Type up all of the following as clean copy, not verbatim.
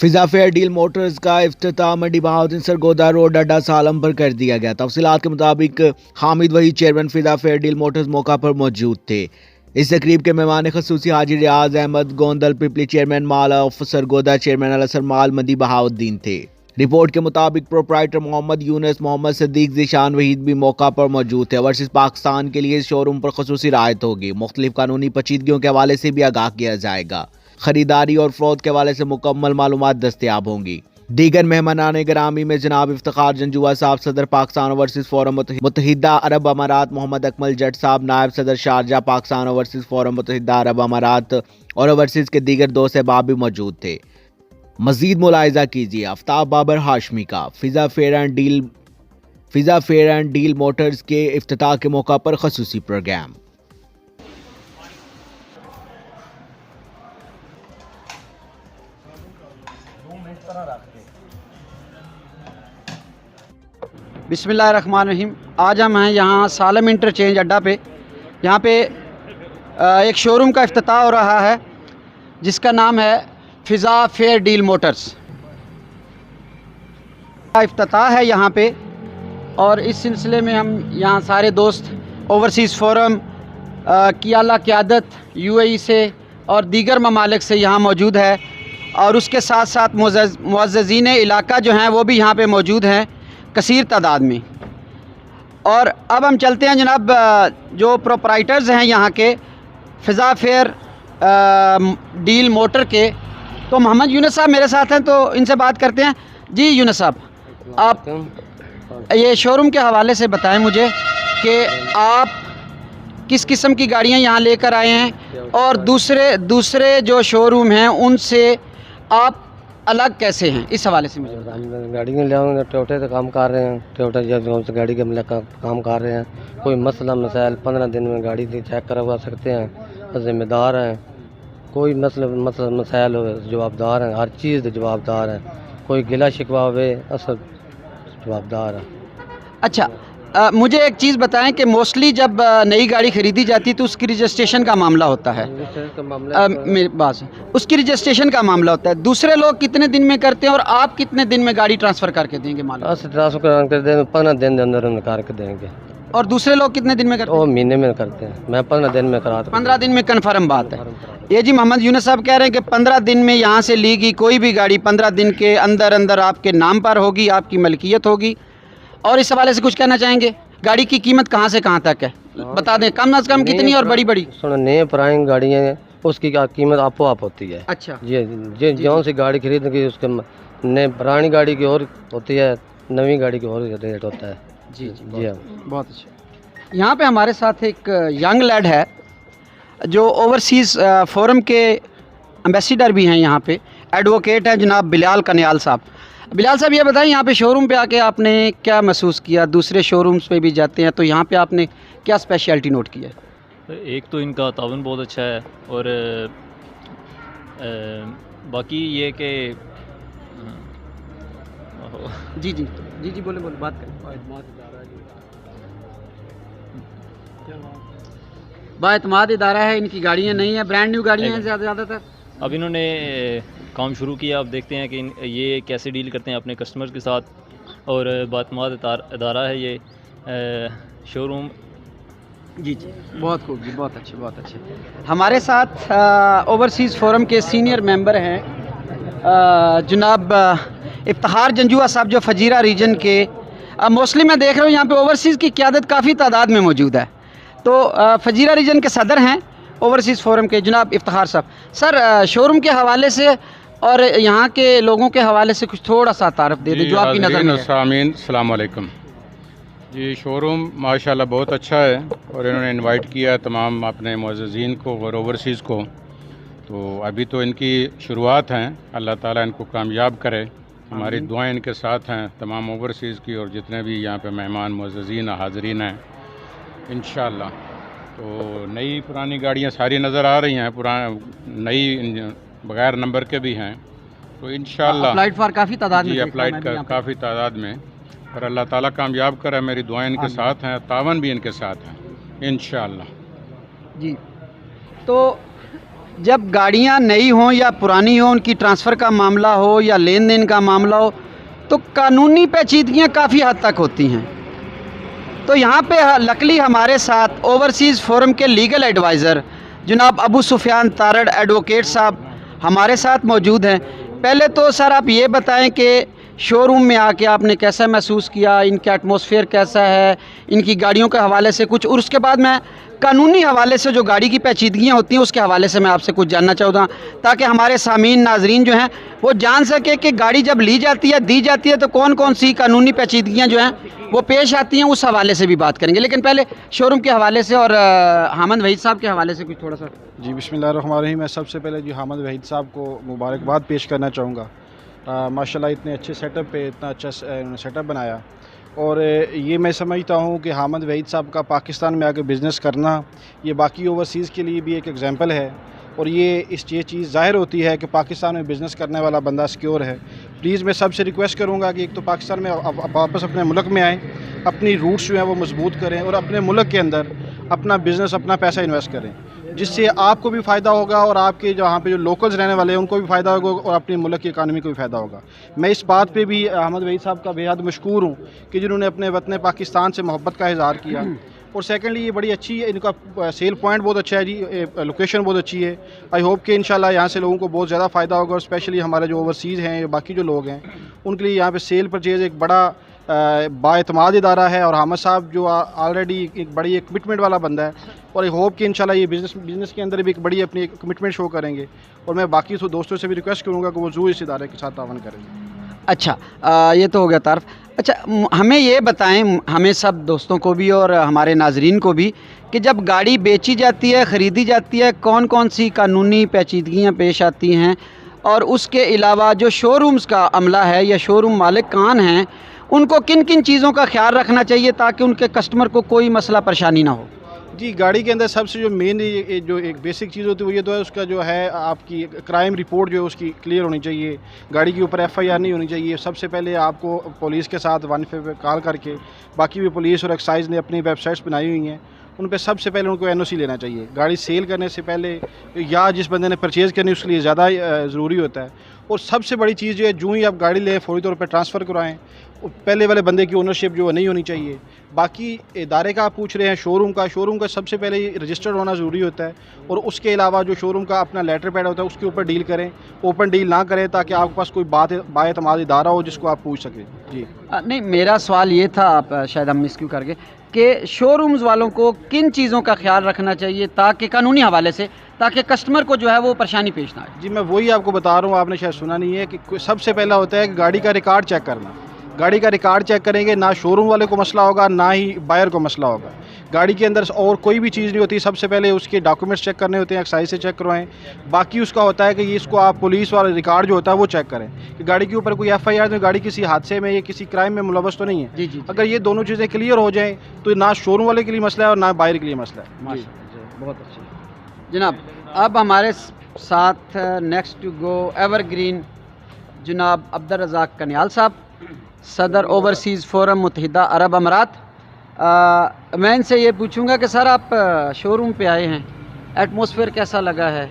फिजा fair deal Motors का इफ्तिताह मंडी Bahauddin Sargodha road अड्डा सालम पर कर दिया गया। तफसीलात के मुताबिक हामिद वही chairman Fiza fair deal motors मौका पर मौजूद थे। इस तकरीब के मेहमान खसूसी हाजी Riaz Ahmed Gondal Pipli chairman mall of Sargodha chairman अलसर माल मंडी बहाउद्दीन थे। रिपोर्ट के मुताबिक प्रोप्राइटर मोहम्मद यूनस मोहम्मद सदीक जिशान वहीद भी मौका पर मौजूद थे। ओवरसीज पाकिस्तान के लिए इस शोरूम पर खसूसी रायत होगी। मुख्तलिफ कानूनी पेचीदगियों के हवाले से भी आगाह किया जाएगा। खरीदारी और फ्रॉड के हवाले से मुकम्मल मालूमात दस्तयाब होंगी। दीगर मेहमानान गिरामी में जनाब इफ्तिखार जंजुआ साहब, सदर पाकिस्तान ओवरसीज फोरम मुत्तहिदा अरब अमारात मोहम्मद अकमल जट साहब, नायब सदर शारजा पाकिस्तान ओवरसीज फोरम मुत्तहिदा अरब अमारात और ओवरसीज के दीगर दोस्त अहबाब भी मौजूद थे। मजीद मुलाहिजा कीजिए आफ्ताब बाबर हाशमी का फिजा फेयर एंड डील मोटर्स के इफ्तिताह के मौका पर खसूसी प्रोग्राम। बिस्मिल्लाहिर्रहमानिर्रहीम। आज हम हैं यहाँ सालम इंटरचेंज अड्डा पे। यहाँ पे एक शोरूम का इफ्तिताह हो रहा है जिसका नाम है फिज़ा फेयर डील मोटर्स का इफ्तिताह है यहाँ पे। और इस सिलसिले में हम यहाँ सारे दोस्त ओवरसीज़ फोरम की आला क़यादत UAE से और दीगर ममालिक से यहाँ मौजूद है और उसके साथ साथ मुअज़्ज़ज़ीन इलाका जो हैं वो भी यहाँ पे मौजूद हैं कसीर तादाद में। और अब हम चलते हैं जनाब जो प्रोप्राइटर्स हैं यहाँ के फिज़ा फेयर डील मोटर के, तो मोहम्मद यूनस साहब मेरे साथ हैं, तो इनसे बात करते हैं। जी यूनस साहब, आप ये शोरूम के हवाले से बताएं मुझे कि आप किस किस्म की गाड़ियाँ यहाँ लेकर आए हैं और दूसरे जो शोरूम हैं उनसे आप अलग कैसे हैं, इस हवाले से मुझे बताएं। गाड़ियाँ ले आएंगे टोयोटा से काम कर रहे हैं, टोयोटा जो गाड़ी के मतलब काम कर रहे हैं। कोई मसला मसाइल 15 दिन में गाड़ी चेक करवा सकते हैं, जिम्मेदार हैं। कोई मसला मसाइल हो जवाबदार हैं, हर चीज़ जवाबदार हैं। कोई गिला शिकवा हुए असल जवाबदार है। अच्छा, मुझे एक चीज़ बताएं कि मोस्टली जब नई गाड़ी ख़रीदी जाती है तो उसकी रजिस्ट्रेशन का मामला होता है। मेरे पास उसकी रजिस्ट्रेशन का मामला होता है। दूसरे लोग कितने दिन में करते हैं और आप कितने दिन में गाड़ी ट्रांसफ़र करके देंगे? मालूम ट्रांसफर कर देंगे 15 दिन के अंदर करके देंगे। और दूसरे लोग कितने दिन में करते हैं? वो महीने में करते हैं, मैं 15 दिन में कराता हूं। 15 दिन में कन्फर्म बात है। ये जी मोहम्मद यूनस साहब कह रहे हैं कि 15 दिन में यहाँ से ली गई कोई भी गाड़ी 15 दिन के अंदर आपके नाम पर होगी, आपकी मलकियत होगी। और इस हवाले से कुछ कहना चाहेंगे? गाड़ी की कीमत कहाँ से कहाँ तक है बता दें, कम अज़ कम कितनी और बड़ी? सुनो, नए पुरानी गाड़ियाँ हैं उसकी कीमत आपो आप होती है। अच्छा जी, जौन सी गाड़ी खरीदने उसके नए पुरानी गाड़ी की और होती है, नवी गाड़ी की और रेट होता है। जी, हाँ, बहुत अच्छा। यहाँ पे हमारे साथ एक यंग लैड है जो ओवरसीज़ फोरम के एम्बेसडर भी हैं, यहाँ पे एडवोकेट हैं जनाब बिलाल कन्याल साहब। बिलाल साहब, ये बताएं यहाँ पे शोरूम पे आके आपने क्या महसूस किया? दूसरे शोरूम्स पे भी जाते हैं तो यहाँ पे आपने क्या स्पेशलिटी नोट किया? एक तो इनका तावन बहुत अच्छा है और बाकी ये कि जी बोले बात करें। बाएतमाद इदारा है, इनकी गाड़ियाँ नहीं हैं, ब्रांड न्यू गाड़ियाँ हैं ज़्यादातर। अब इन्होंने काम शुरू किया। अब देखते हैं कि ये कैसे डील करते हैं अपने कस्टमर्स के साथ। और बातमाद इदारा है ये शोरूम। जी, बहुत खूब जी, बहुत अच्छे। हमारे साथ ओवरसीज़ फोरम के सीनियर मेंबर हैं जनाब इफ्तिखार जंजुआ साहब, जो फजीरा रीजन के मोस्टली मैं देख रहा हूँ यहाँ पे ओवरसीज़ की क़यादत काफ़ी तादाद में मौजूद है। तो फजीरा रीजन के सदर हैं ओवरसीज़ फोरम के जनाब इफ्तिखार साहब। सर, शोरूम के हवाले से और यहाँ के लोगों के हवाले से कुछ थोड़ा सा तारफ़ दे दें जो आपकी नज़र में है। अस्सलाम वालेकुम जी। शोरूम माशाल्लाह बहुत अच्छा है और इन्होंने इनवाइट किया तमाम अपने मुअज़्ज़ज़ीन को और ओवरसीज़ को। तो अभी तो इनकी शुरुआत हैं, अल्लाह ताला इनको कामयाब करे। हमारी दुआएं इनके साथ हैं, तमाम ओवरसीज़ की और जितने भी यहाँ पे मेहमान मुअज़्ज़ज़ीन हाज़रीन हैं इंशाअल्लाह। तो नई पुरानी गाड़ियाँ सारी नज़र आ रही हैं, नई बग़ैर नंबर के भी हैं। तो इंशाअल्लाह अप्लाइड फॉर काफ़ी तादाद में, अप्लाइड काफ़ी तादाद में, और अल्लाह ताला कामयाब करे। मेरी दुआएं इनके साथ हैं, तावन भी इनके साथ हैं इंशाअल्लाह। जी, तो जब गाड़ियां नई हों या पुरानी हों, उनकी ट्रांसफ़र का मामला हो या लेन देन का मामला हो, तो कानूनी पेचीदगियां काफ़ी हद तक होती हैं। तो यहाँ पे लकली हमारे साथ ओवरसीज़ फोरम के लीगल एडवाइज़र जनाब अबू सुफियान तारड़ एडवोकेट साहब हमारे साथ मौजूद हैं। पहले तो सर आप ये बताएं कि शोरूम में आके आपने कैसा महसूस किया, इनका एटमॉस्फेयर कैसा है, इनकी गाड़ियों के हवाले से कुछ, और उसके बाद मैं कानूनी हवाले से जो गाड़ी की पेचीदगियाँ होती हैं उसके हवाले से मैं आपसे कुछ जानना चाहूँगा, ताकि हमारे सामीन नाजरीन जो हैं वो जान सके कि गाड़ी जब ली जाती है, दी जाती है, तो कौन कौन सी कानूनी पेचीदगियाँ जो हैं वो पेश आती हैं, उस हवाले से भी बात करेंगे। लेकिन पहले शोरूम के हवाले से और हामिद वहीद साहब के हवाले से कुछ थोड़ा सा। जी बिस्मिल्लाहिर्रहमानिर्रहीम। मैं सबसे पहले जी हामिद वहीद साहब को मुबारकबाद पेश करना चाहूँगा। माशाल्लाह इतने अच्छे सेटअप पे इतना अच्छा सेटअप बनाया, और ये मैं समझता हूँ कि हामिद वहीद साहब का पाकिस्तान में आके बिज़नेस करना ये बाकी ओवरसीज़ के लिए भी एक एग्जांपल है, और ये चीज़ ज़ाहिर होती है कि पाकिस्तान में बिज़नेस करने वाला बंदा सिक्योर है। प्लीज़ मैं सबसे रिक्वेस्ट करूँगा कि एक तो पाकिस्तान में वापस अपने मुल्क में आएँ, अपनी रूट्स जो हैं वो मजबूत करें, और अपने मुल्क के अंदर अपना बिज़नेस अपना पैसा इन्वेस्ट करें, जिससे आपको भी फ़ायदा होगा और आपके जहाँ पे जो लोकल्स रहने वाले हैं उनको भी फ़ायदा होगा, और अपने मुल्क की इकानमी को भी फ़ायदा होगा। मैं इस बात पे भी हामिद वहीद साहब का बेहद मशकूर हूँ कि जिन्होंने अपने वतन पाकिस्तान से मोहब्बत का इज़हार किया। और सेकेंडली ये बड़ी अच्छी है, इनका सेल पॉइंट बहुत अच्छा है जी, लोकेशन बहुत अच्छी है। आई होप कि इंशाल्लाह यहाँ से लोगों को बहुत ज़्यादा फ़ायदा होगा, और स्पेशली हमारे जो ओवरसीज़ हैं या बाकी जो लोग हैं उनके लिए यहाँ पे सेल परचेज़ एक बड़ा बाएतमाद इदारा है, और हामिद साहब जो ऑलरेडी एक बड़ी कमिटमेंट वाला बंदा है, और आई होप कि इंशाल्लाह ये बिज़नेस के अंदर भी एक बड़ी अपनी कमिटमेंट शो करेंगे, और मैं बाकी दोस्तों से भी रिक्वेस्ट करूँगा कि वो ज़रूर इस इदारे के साथ तावन करेंगे। अच्छा, ये तो हो गया तारफ़। अच्छा, हमें ये बताएं, हमें सब दोस्तों को भी और हमारे नाजरीन को भी, कि जब गाड़ी बेची जाती है, ख़रीदी जाती है, कौन कौन सी कानूनी पेचीदगियाँ पेश आती हैं, और उसके अलावा जो शोरूम्स का अमला है या शोरूम मालिकान हैं उनको किन किन चीज़ों का ख्याल रखना चाहिए ताकि उनके कस्टमर को कोई मसला परेशानी ना हो। जी, गाड़ी के अंदर सबसे जो मेन जो एक बेसिक चीज़ होती है वो ये तो है, उसका जो है आपकी क्राइम रिपोर्ट जो है उसकी क्लियर होनी चाहिए। गाड़ी के ऊपर FIR नहीं होनी चाहिए। सबसे पहले आपको पुलिस के साथ 115 पे कॉल करके, बाकी भी पुलिस और एक्साइज ने अपनी वेबसाइट्स बनाई हुई हैं, उन पे सबसे पहले उनको NOC लेना चाहिए। गाड़ी सेल करने से पहले या जिस बंदे ने परचेज़ करनी उसके लिए ज़्यादा ज़रूरी होता है। और सबसे बड़ी चीज़ जो है, जो ही आप गाड़ी लें फ़ौरी तौर पर ट्रांसफ़र कराएँ, पहले वाले बंदे की ओनरशिप जो है नहीं होनी चाहिए। बाकी इदारे का आप पूछ रहे हैं, शोरूम का सबसे पहले रजिस्टर्ड होना ज़रूरी होता है, और उसके अलावा जो शोरूम का अपना लेटर पैड होता है उसके ऊपर डील करें, ओपन डील ना करें, ताकि आपके पास कोई बाएतमाद इदारा हो जिसको आप पूछ सकें। जी नहीं, मेरा सवाल ये था, आप शायद हम मिस क्यों कर गए, कि शोरूम्स वालों को किन चीज़ों का ख्याल रखना चाहिए ताकि कानूनी हवाले से, ताकि कस्टमर को जो है वो परेशानी पेश ना आए। जी, मैं वही आपको बता रहा हूँ, आपने शायद सुना नहीं है कि सबसे पहला होता है कि गाड़ी का रिकॉर्ड चेक करना। गाड़ी का रिकॉर्ड चेक करेंगे, ना शोरूम वाले को मसला होगा ना ही बायर को मसला होगा। गाड़ी के अंदर और कोई भी चीज़ नहीं होती, सबसे पहले उसके डॉक्यूमेंट्स चेक करने होते हैं, एक्साइज से चेक करवाएं। बाकी उसका होता है कि ये इसको आप पुलिस वाला रिकॉर्ड जो होता है वो चेक करें कि गाड़ी के ऊपर कोई FIR तो, गाड़ी किसी हादसे में या किसी क्राइम में मुलव्वस तो नहीं है। जी। अगर ये दोनों चीज़ें क्लियर हो जाएँ तो ना शोरूम वाले के लिए मसला है और ना बायर के लिए मसला है। बहुत अच्छा जनाब। अब हमारे साथ नेक्स्ट टू गो एवरग्रीन जनाब अब्दुल रज़ाक कन्याल साहब, सदर ओवरसीज़ फोरम मुत्तहिदा अरब अमारात। मैं इनसे ये पूछूंगा कि सर आप शोरूम पे आए हैं, एटमॉस्फेयर कैसा लगा है,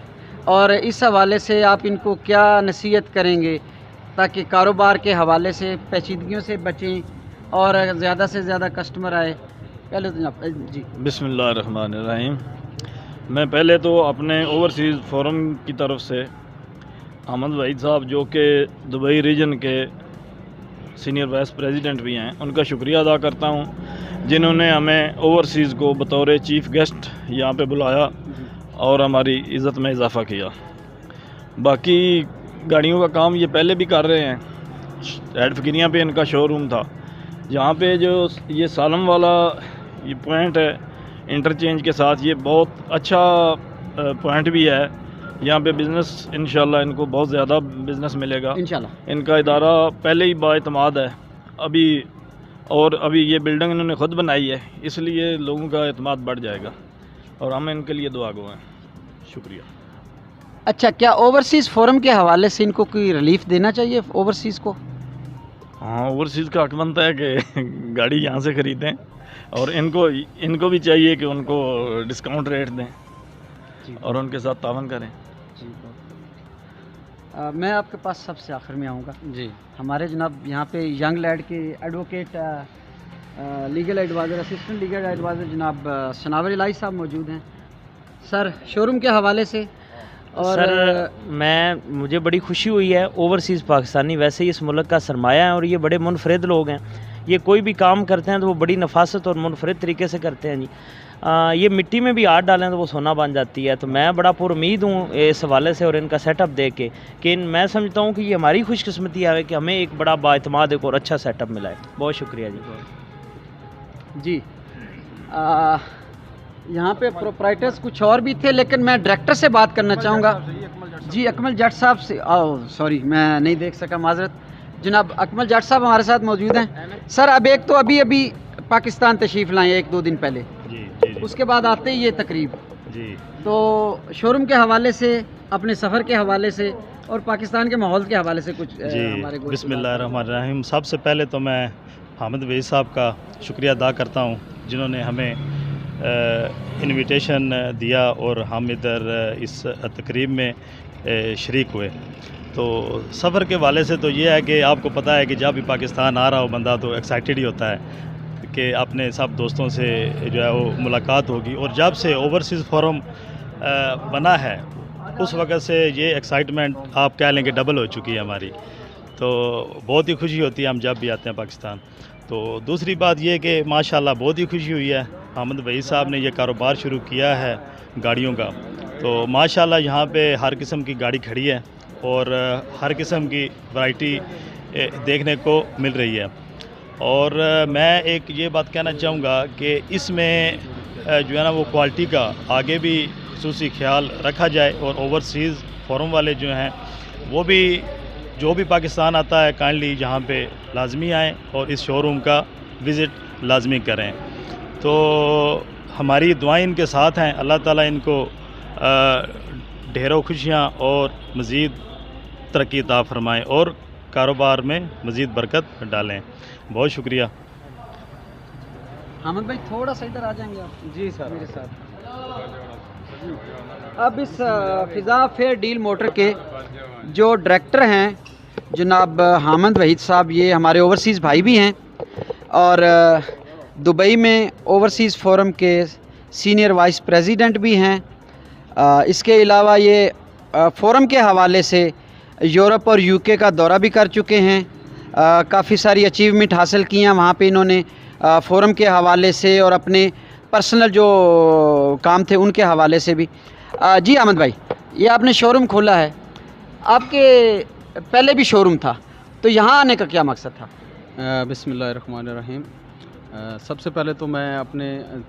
और इस हवाले से आप इनको क्या नसीहत करेंगे ताकि कारोबार के हवाले से पेचीदगियों से बचें और ज़्यादा से ज़्यादा कस्टमर आए। पहले तो जी बिस्मिल्लाहिर्रहमानिर्रहीम। मैं पहले तो अपने ओवरसीज़ फोरम की तरफ से हामिद वहीद साहब, जो कि दुबई रीजन के सीनियर वाइस प्रेसिडेंट भी हैं, उनका शुक्रिया अदा करता हूं, जिन्होंने हमें ओवरसीज़ को बतौर चीफ़ गेस्ट यहाँ पे बुलाया और हमारी इज़्ज़त में इजाफ़ा किया। बाकी गाड़ियों का काम ये पहले भी कर रहे हैं। हेड फ़कीरियाँ पे इनका शोरूम था, यहाँ पे जो ये सालम वाला ये पॉइंट है इंटरचेंज के साथ, ये बहुत अच्छा पॉइंट भी है। यहाँ पे बिज़नेस इंशाल्लाह इनको बहुत ज़्यादा बिज़नेस मिलेगा इंशाल्लाह। इनका इदारा पहले ही बाएतमाद है अभी, और अभी ये बिल्डिंग इन्होंने ख़ुद बनाई है, इसलिए लोगों का एतमाद बढ़ जाएगा, और हम इनके लिए दुआ गो हैं। शुक्रिया। अच्छा, क्या ओवरसीज़ फोरम के हवाले से इनको कोई रिलीफ देना चाहिए ओवरसीज़ को? हाँ, ओवरसीज़ का हक बनता है कि गाड़ी यहाँ से ख़रीदें, और इनको भी चाहिए कि उनको डिस्काउंट रेट दें और उनके साथ तावन करें। मैं आपके पास सबसे आखिर में आऊँगा। जी हमारे जनाब यहाँ पे यंग लैड के advocate legal adviser assistant legal adviser जनाब सनावर इलाही साहब मौजूद हैं। सर शोरूम के हवाले से और सर मुझे बड़ी खुशी हुई है। ओवरसीज़ पाकिस्तानी वैसे ही इस मुल्क का सरमाया है और ये बड़े मुनफरिद लोग हैं। ये कोई भी काम करते हैं तो वो बड़ी नफासत और मुनफरिद तरीके से करते हैं जी। ये मिट्टी में भी हाथ डालें तो वो सोना बन जाती है। तो मैं बड़ा पुरुमीद हूँ इस हवाले से और इनका सेटअप देख के कि मैं समझता हूँ कि ये हमारी खुशकिस्मती है कि हमें एक बड़ा बाएतमाद एक और अच्छा सेटअप मिला है। बहुत शुक्रिया जी। यहाँ पे प्रोप्राइटर्स कुछ और भी थे लेकिन मैं डायरेक्टर से बात करना चाहूँगा जी। अकमल जट साहब से सॉरी मैं नहीं देख सका, माजरत। जनाब अकमल जट साहब हमारे साथ मौजूद हैं। सर अब एक तो अभी पाकिस्तान तशरीफ़ लाए 1-2 दिन पहले जी। उसके बाद आते ही ये तकरीब जी। तो शोरूम के हवाले से, अपने सफ़र के हवाले से और पाकिस्तान के माहौल के हवाले से कुछ हमारे को बिस्मिल्लाहिर्रहमानिर्रहीम। सबसे पहले तो मैं हामिद वहीद साहब का शुक्रिया अदा करता हूँ जिन्होंने हमें इनविटेशन दिया और हम इधर इस तकरीब में शरीक हुए। तो सफ़र के वाले से तो ये है कि आपको पता है कि जब भी पाकिस्तान आ रहा हो बंदा तो एक्साइटेड ही होता है कि अपने सब दोस्तों से जो है वो मुलाकात होगी। और जब से ओवरसीज़ फोरम बना है उस वक़्त से ये एक्साइटमेंट आप कह लें कि डबल हो चुकी है हमारी। तो बहुत ही खुशी होती है हम जब भी आते हैं पाकिस्तान। तो दूसरी बात ये कि माशाल्लाह बहुत ही खुशी हुई है। हामिद वहीद साहब ने ये कारोबार शुरू किया है गाड़ियों का। तो माशाल्लाह यहाँ पे हर किस्म की गाड़ी खड़ी है और हर किस्म की वैरायटी देखने को मिल रही है। और मैं एक ये बात कहना चाहूँगा कि इसमें जो है ना वो क्वालिटी का आगे भी खुसूसी ख्याल रखा जाए और ओवरसीज़ फोरम वाले जो हैं वो भी जो भी पाकिस्तान आता है काइंडली यहाँ पे लाजमी आएँ और इस शोरूम का विज़िट लाजमी करें। तो हमारी दुआएं इनके साथ हैं। अल्लाह ताला इनको ढेरों खुशियाँ और मज़ीद तरक्की अता फरमाएँ और कारोबार में मज़ीद बरकत डालें। बहुत शुक्रिया। हामिद भाई थोड़ा सा इधर आ जाएंगे आप? जी सर मेरे साथ। अब इस फ़िज़ा फेयर डील मोटर के जो डायरेक्टर हैं जनाब हामिद वहीद साहब, ये हमारे ओवरसीज़ भाई भी हैं और दुबई में ओवरसीज़ फोरम के सीनियर वाइस प्रेसिडेंट भी हैं। इसके अलावा ये फोरम के हवाले से यूरोप और यूके का दौरा भी कर चुके हैं। काफ़ी सारी अचीवमेंट हासिल की हैं वहाँ पे इन्होंने फोरम के हवाले से और अपने पर्सनल जो काम थे उनके हवाले से भी। जी हामिद भाई, ये आपने शोरूम खोला है, आपके पहले भी शोरूम था, तो यहाँ आने का क्या मकसद था? बिस्मिल्लाहिर्रहमानिर्रहीम। सबसे पहले तो मैं अपने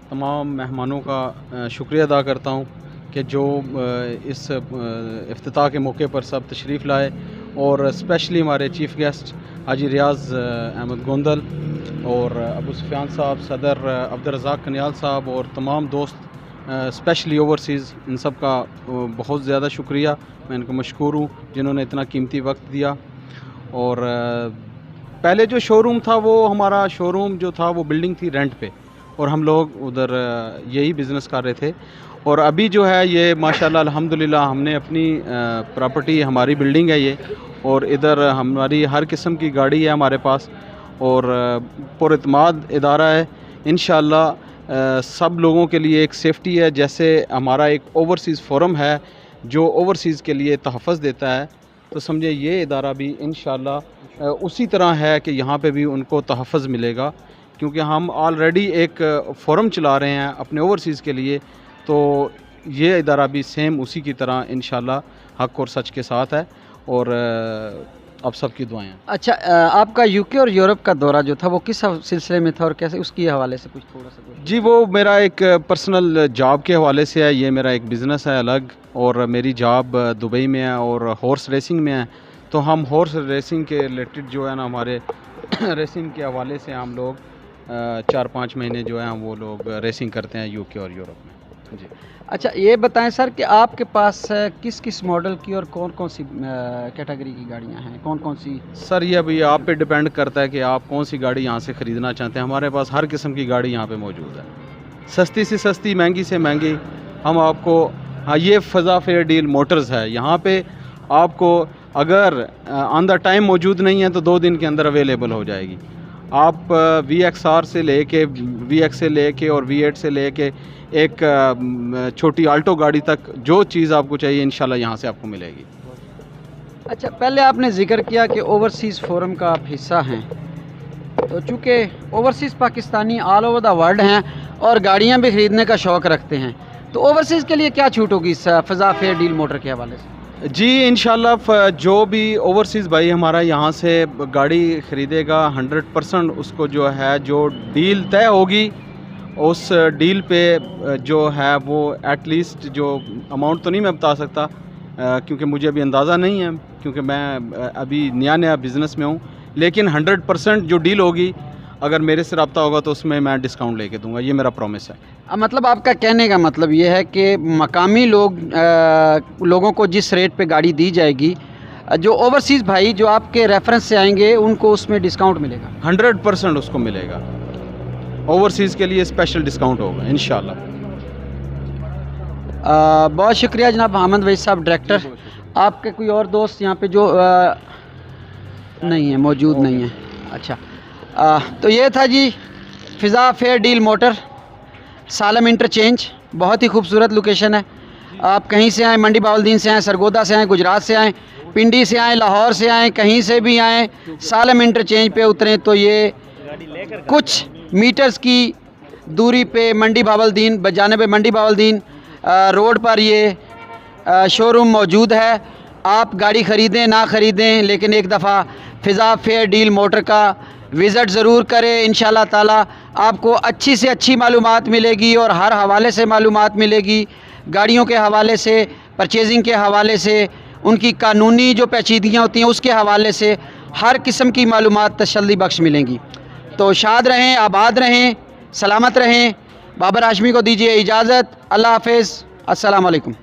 तमाम मेहमानों का शुक्रिया अदा करता हूँ कि जो इस इफ्तिताह के मौके पर सब तशरीफ़ लाए और स्पेशली हमारे चीफ़ गेस्ट हाजी रियाज़ अहमद गोंदल और अबू सुफियान साहब, सदर अब्दुल रज़ाक कन्याल साहब और तमाम दोस्त स्पेशली ओवरसीज़, इन सब का बहुत ज़्यादा शुक्रिया। मैं इनको मशकूर हूँ जिन्होंने इतना कीमती वक्त दिया। और पहले जो शोरूम था वो हमारा शोरूम जो था वो बिल्डिंग थी रेंट पे और हम लोग उधर यही बिज़नेस कर रहे थे। और अभी जो है ये माशाल्लाह अल्हम्दुलिल्लाह हमने अपनी प्रॉपर्टी, हमारी बिल्डिंग है ये, और इधर हमारी हर किस्म की गाड़ी है हमारे पास और पुरइत्माद इदारा है। इंशाअल्लाह सब लोगों के लिए एक सेफ्टी है। जैसे हमारा एक ओवरसीज़ फोरम है जो ओवरसीज़ के लिए तहफ़्फ़ुज़ देता है, तो समझे ये इदारा भी इंशाअल्लाह उसी तरह है कि यहाँ पे भी उनको तहफ़्फ़ुज़ मिलेगा, क्योंकि हम ऑलरेडी एक फोरम चला रहे हैं अपने ओवरसीज़ के लिए। तो ये इदारा भी सेम उसी की तरह इंशाअल्लाह हक़ और सच के साथ है और आप सबकी दुआएं। अच्छा, आपका यूके और यूरोप का दौरा जो था वो किस सिलसिले में था और कैसे, उसके हवाले से कुछ थोड़ा सा? जी, वो मेरा एक पर्सनल जॉब के हवाले से है। ये मेरा एक बिज़नेस है अलग और मेरी जॉब दुबई में है और हॉर्स रेसिंग में है। तो हम हॉर्स रेसिंग के रिलेटेड जो है ना, हमारे रेसिंग के हवाले से हम लोग 4-5 महीने जो है हम वो लोग रेसिंग करते हैं यूके और यूरोप में। जी। अच्छा, ये बताएं सर कि आपके पास किस किस मॉडल की और कौन कौन सी कैटेगरी की गाड़ियां हैं, कौन कौन सी? सर ये अभी आप पे डिपेंड करता है कि आप कौन सी गाड़ी यहाँ से ख़रीदना चाहते हैं। हमारे पास हर किस्म की गाड़ी यहाँ पे मौजूद है, सस्ती से सस्ती, महंगी से महंगी। हम आपको हाँ, ये फ़ज़ा फेयर डील मोटर्स है। यहाँ पे आपको अगर ऑन द टाइम मौजूद नहीं है तो 2 दिन के अंदर अवेलेबल हो जाएगी। आप VXR से लेके VX से लेके और V8 से लेके एक छोटी आल्टो गाड़ी तक जो चीज़ आपको चाहिए इंशाल्लाह यहाँ से आपको मिलेगी। अच्छा, पहले आपने जिक्र किया कि ओवरसीज़ फोरम का आप हिस्सा हैं, तो चूँकि overseas Pakistani all over the world हैं और गाड़ियाँ भी ख़रीदने का शौक़ रखते हैं, तो ओवरसीज़ के लिए क्या छूट होगी इस फ़ज़ा फेयर डील मोटर के हवाले से? जी इंशाल्लाह जो भी ओवरसीज़ भाई हमारा यहाँ से गाड़ी ख़रीदेगा 100% उसको जो है जो डील तय होगी उस डील पे जो है वो एटलीस्ट जो अमाउंट तो नहीं मैं बता सकता क्योंकि मुझे अभी अंदाज़ा नहीं है क्योंकि मैं अभी नया बिज़नेस में हूँ, लेकिन 100% जो डील होगी अगर मेरे से रब्ता होगा तो उसमें मैं डिस्काउंट लेके दूंगा, ये मेरा प्रॉमिस है। मतलब आपका कहने का मतलब ये है कि मकामी लोगों को जिस रेट पे गाड़ी दी जाएगी, जो ओवरसीज़ भाई जो आपके रेफरेंस से आएंगे उनको उसमें डिस्काउंट मिलेगा? 100% उसको मिलेगा। ओवरसीज़ के लिए स्पेशल डिस्काउंट होगा इंशाल्लाह। बहुत शुक्रिया जनाब हामिद वहीद साहब डायरेक्टर। आपके कोई और दोस्त यहाँ पे जो नहीं है, मौजूद नहीं है? अच्छा, तो ये था जी Fiza fair deal motor, Salam interchange. बहुत ही खूबसूरत लोकेशन है। आप कहीं से आएँ, मंडी बावलदीन से आएँ, सरगोदा से आएँ, गुजरात से आएँ, पिंडी से आएँ, लाहौर से आएँ, कहीं से भी आएँ, सालम इंटरचेंज पे उतरें तो ये कुछ मीटर्स की दूरी पे मंडी बावलदीन बजानिब मंडी बावलदीन रोड पर ये शोरूम मौजूद है। आप गाड़ी ख़रीदें ना ख़रीदें, लेकिन एक दफ़ा फ़ज़ा फेयर डील मोटर का विज़िट ज़रूर करें। इंशाल्लाह ताला आपको अच्छी से अच्छी मालूमात मिलेगी और हर हवाले से मालूमात मिलेगी, गाड़ियों के हवाले से, परचेजिंग के हवाले से, उनकी कानूनी जो पेचीदगियाँ होती हैं उसके हवाले से हर किस्म की मालूमात तसल्ली बख्श मिलेंगी। तो शाद रहें, आबाद रहें, सलामत रहें। बाबर हाशमी को दीजिए इजाज़त। अल्लाह हाफ़िज़। अस्सलाम वालेकुम।